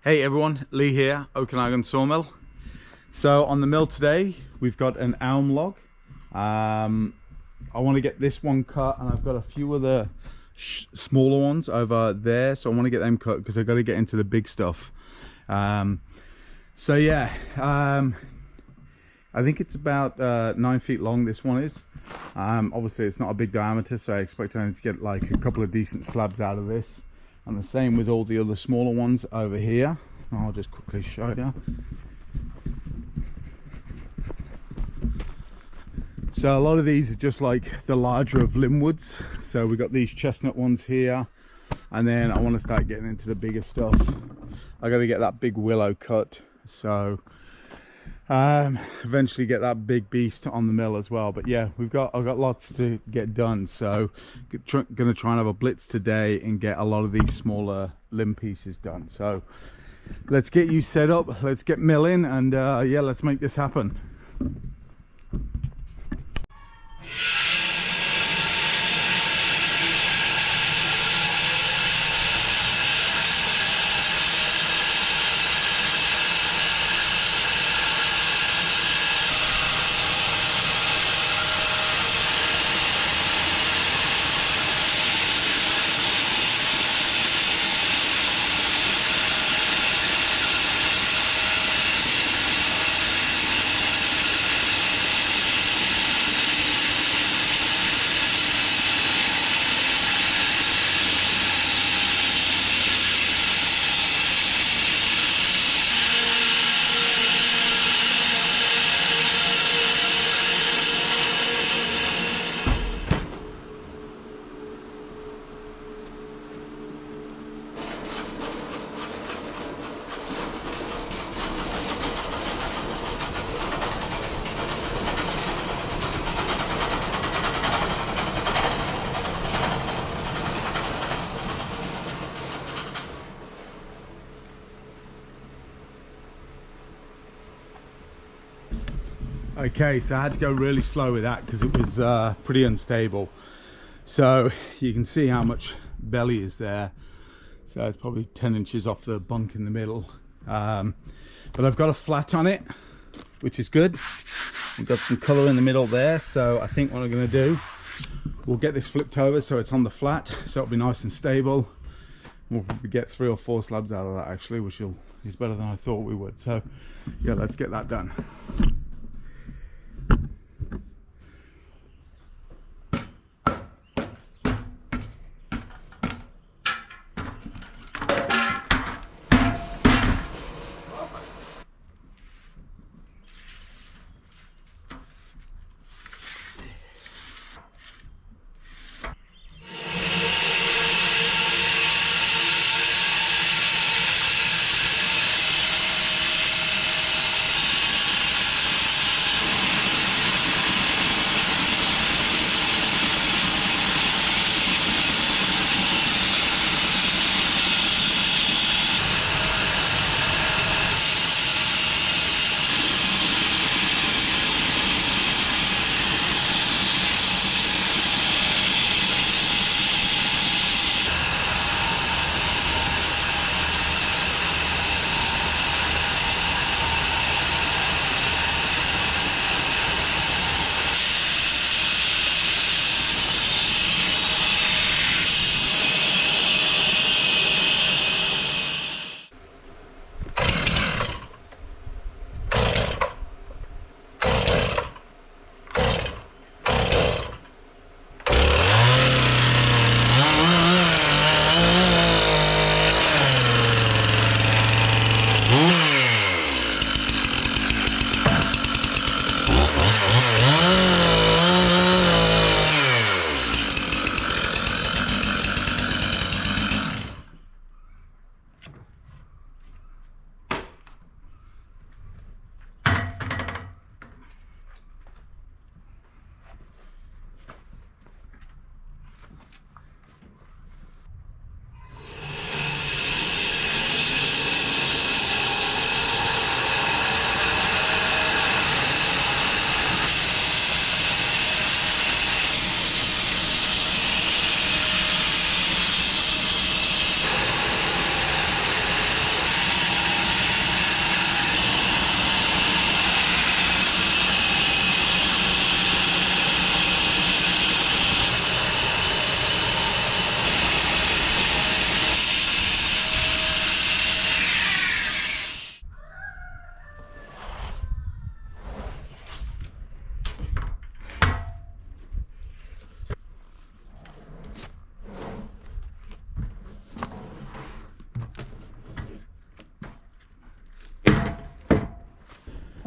Hey everyone, Lee here, Okanagan Sawmill. So on the mill today, we've got an elm log. I want to get this one cut, and I've got a few other smaller ones over there, so I want to get them cut because I've got to get into the big stuff. So yeah, I think it's about 9 feet long, this one is. Obviously it's not a big diameter, so I expect only to get like a couple of decent slabs out of this. And the same with all the other smaller ones over here. I'll just quickly show you. So a lot of these are just like the larger of limb woods. So we got these chestnut ones here, and then I want to start getting into the bigger stuff. I got to get that big willow cut, so eventually get that big beast on the mill as well. But yeah, I've got lots to get done, so gonna try and have a blitz today and get a lot of these smaller limb pieces done. So let's get you set up, let's get milling, and yeah, let's make this happen. Okay, so I had to go really slow with that because it was pretty unstable. So you can see how much belly is there. So it's probably 10 inches off the bunk in the middle. But I've got a flat on it, which is good. We've got some color in the middle there. So I think what I'm going to do, we'll get this flipped over so it's on the flat, so it'll be nice and stable. We'll get 3 or 4 slabs out of that actually, which is better than I thought we would. So yeah, let's get that done.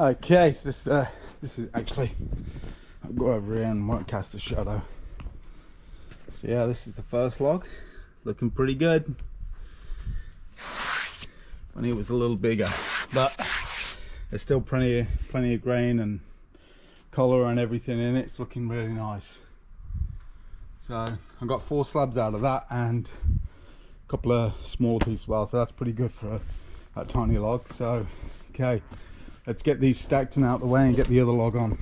Okay, so this is actually, I'll go over here and won't cast a shadow. So yeah, this is the first log, looking pretty good. Funny it was a little bigger, but there's still plenty of grain and colour and everything in it. It's looking really nice. So I got 4 slabs out of that and a couple of small pieces as well, so that's pretty good for that tiny log. So okay, let's get these stacked and out of the way and get the other log on.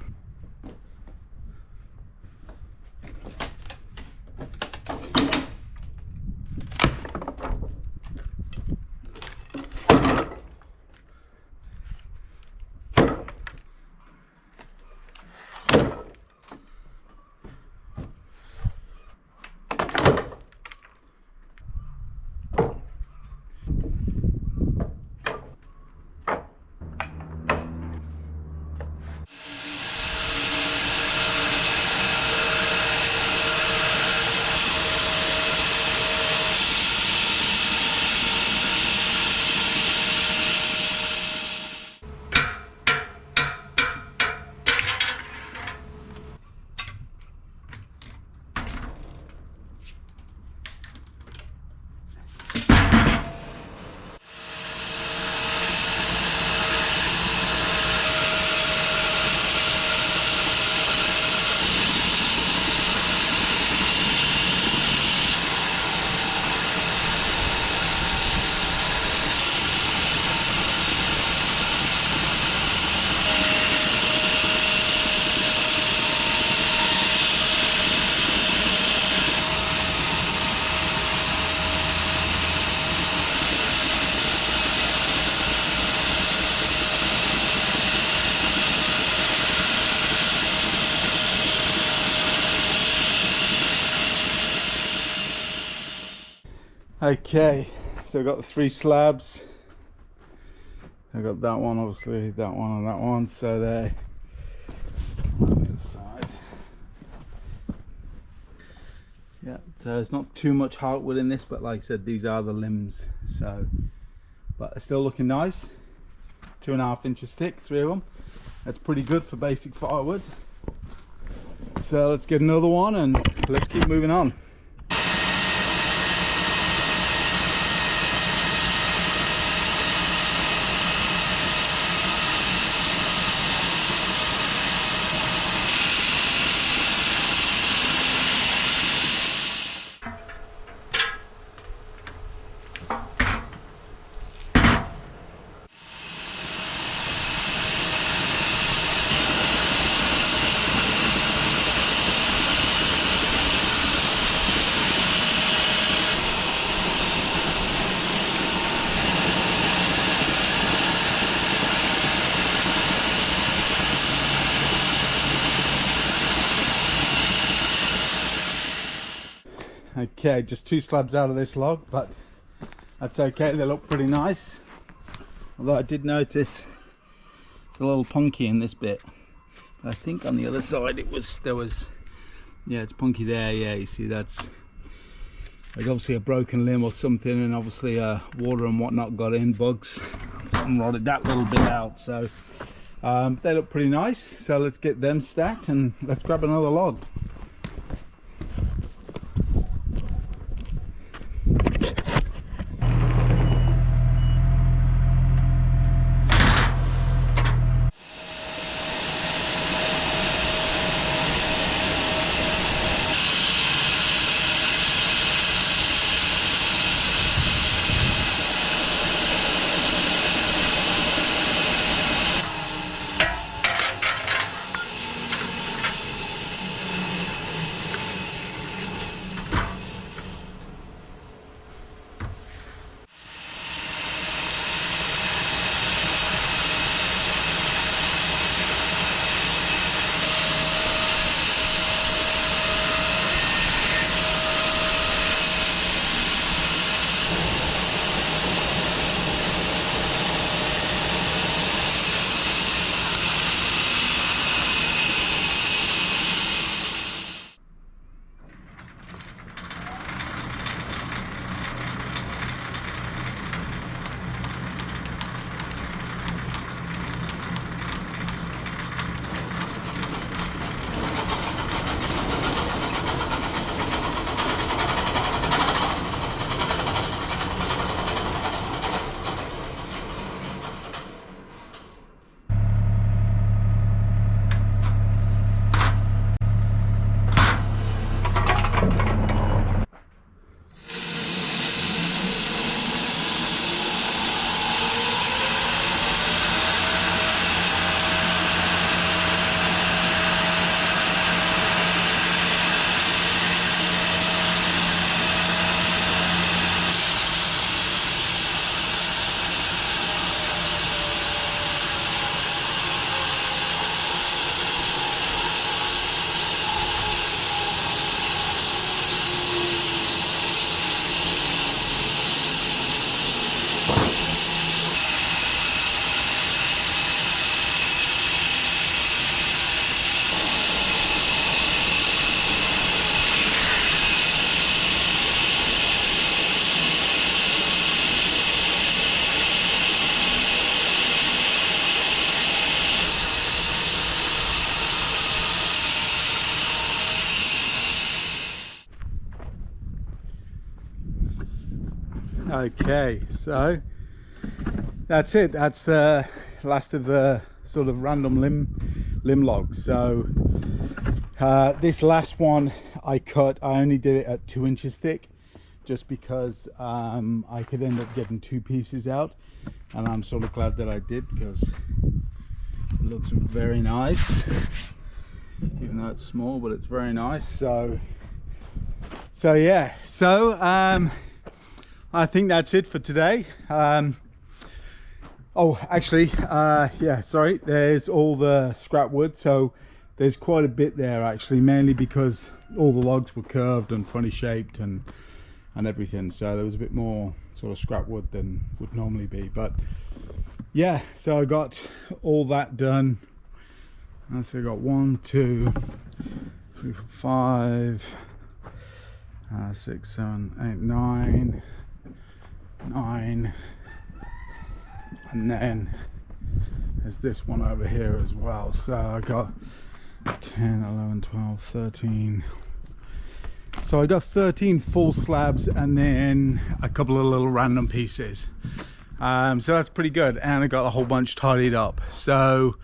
Okay, so I've got the 3 slabs. I got that one, obviously, that one and that one, so they're on the other side. Yeah, so there's not too much hardwood in this, but like I said, these are the limbs, so, but they're still looking nice. 2.5 inches thick, 3 of them. That's pretty good for basic firewood. So let's get another one and let's keep moving on. Okay, just 2 slabs out of this log, but that's okay, they look pretty nice. Although I did notice it's a little punky in this bit. But I think on the other side yeah, it's punky there. Yeah, you see there's obviously a broken limb or something, and obviously water and whatnot got in, bugs, and rotted that little bit out. So they look pretty nice, so let's get them stacked and let's grab another log. Okay, so that's it. That's the last of the sort of random limb logs. So this last one I only did it at 2 inches thick, just because I could end up getting 2 pieces out, and I'm sort of glad that I did, because it looks very nice, even though it's small, but it's very nice. So yeah, so I think that's it for today. Oh, actually, yeah, sorry, there's all the scrap wood, so there's quite a bit there actually, mainly because all the logs were curved and funny shaped and everything, so there was a bit more sort of scrap wood than would normally be. But yeah, so I got all that done. So I got 1, 2, 3, 4, 5, 6, 7, 8, 9, and then there's this one over here as well. So I got 10, 11, 12, 13. So I got 13 full slabs and then a couple of little random pieces. So that's pretty good, and I got a whole bunch tidied up. So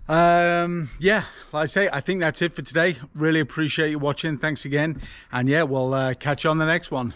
yeah, like I say, I think that's it for today. Really appreciate you watching. Thanks again, and yeah, we'll catch you on the next one.